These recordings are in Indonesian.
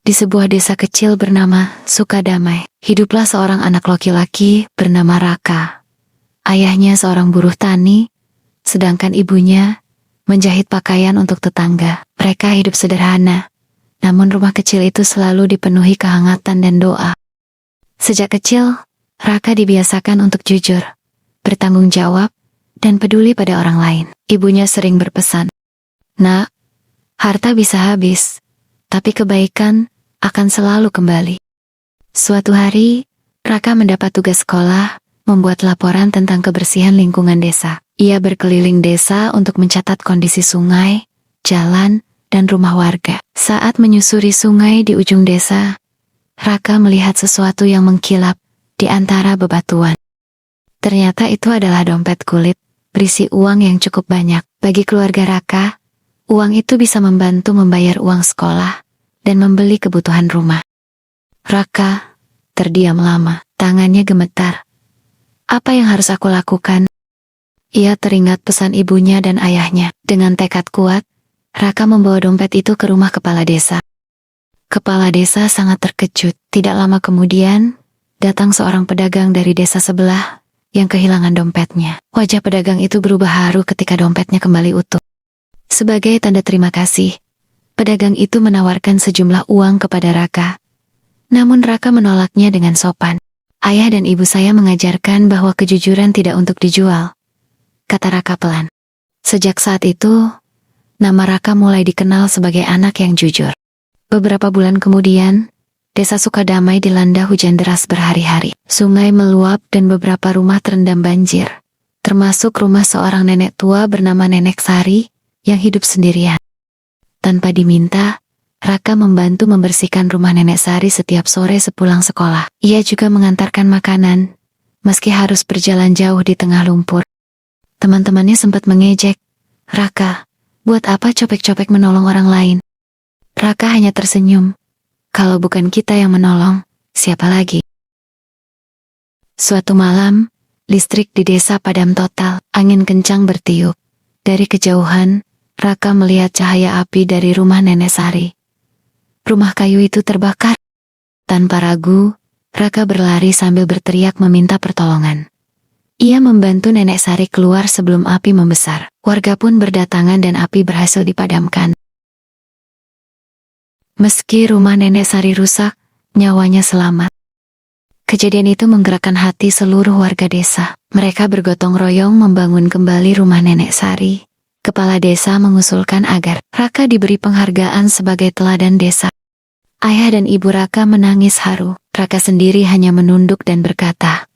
Di sebuah desa kecil bernama Sukadamai, hiduplah seorang anak laki-laki bernama Raka. Ayahnya seorang buruh tani, sedangkan ibunya menjahit pakaian untuk tetangga. Mereka hidup sederhana, namun rumah kecil itu selalu dipenuhi kehangatan dan doa. Sejak kecil, Raka dibiasakan untuk jujur, bertanggung jawab, dan peduli pada orang lain. Ibunya sering berpesan, "Nak, harta bisa habis, tapi kebaikan akan selalu kembali." Suatu hari, Raka mendapat tugas sekolah, membuat laporan tentang kebersihan lingkungan desa. Ia berkeliling desa untuk mencatat kondisi sungai, jalan, dan rumah warga. Saat menyusuri sungai di ujung desa, Raka melihat sesuatu yang mengkilap di antara bebatuan. Ternyata itu adalah dompet kulit, berisi uang yang cukup banyak. Bagi keluarga Raka, uang itu bisa membantu membayar uang sekolah dan membeli kebutuhan rumah. Raka terdiam lama, tangannya gemetar. Apa yang harus aku lakukan? Ia teringat pesan ibunya dan ayahnya. Dengan tekad kuat, Raka membawa dompet itu ke rumah kepala desa. Kepala desa sangat terkejut. Tidak lama kemudian, datang seorang pedagang dari desa sebelah yang kehilangan dompetnya. Wajah pedagang itu berubah haru ketika dompetnya kembali utuh. Sebagai tanda terima kasih, pedagang itu menawarkan sejumlah uang kepada Raka. Namun Raka menolaknya dengan sopan. "Ayah dan ibu saya mengajarkan bahwa kejujuran tidak untuk dijual," kata Raka pelan. Sejak saat itu, nama Raka mulai dikenal sebagai anak yang jujur. Beberapa bulan kemudian, desa Sukadamai dilanda hujan deras berhari-hari. Sungai meluap dan beberapa rumah terendam banjir, termasuk rumah seorang nenek tua bernama Nenek Sari yang hidup sendirian. Tanpa diminta, Raka membantu membersihkan rumah Nenek Sari setiap sore sepulang sekolah. Ia juga mengantarkan makanan, meski harus berjalan jauh di tengah lumpur. Teman-temannya sempat mengejek, "Raka, buat apa copek-copek menolong orang lain?" Raka hanya tersenyum. Kalau bukan kita yang menolong, siapa lagi? Suatu malam, listrik di desa padam total. Angin kencang bertiup. Dari kejauhan, Raka melihat cahaya api dari rumah Nenek Sari. Rumah kayu itu terbakar. Tanpa ragu, Raka berlari sambil berteriak meminta pertolongan. Ia membantu Nenek Sari keluar sebelum api membesar. Warga pun berdatangan dan api berhasil dipadamkan. Meski rumah Nenek Sari rusak, nyawanya selamat. Kejadian itu menggerakkan hati seluruh warga desa. Mereka bergotong royong membangun kembali rumah Nenek Sari. Kepala desa mengusulkan agar Raka diberi penghargaan sebagai teladan desa. Ayah dan ibu Raka menangis haru. Raka sendiri hanya menunduk dan berkata,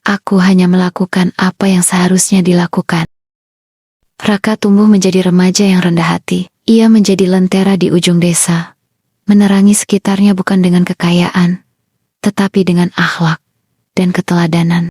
"Aku hanya melakukan apa yang seharusnya dilakukan." Raka tumbuh menjadi remaja yang rendah hati. Ia menjadi lentera di ujung desa, menerangi sekitarnya bukan dengan kekayaan, tetapi dengan akhlak dan keteladanan.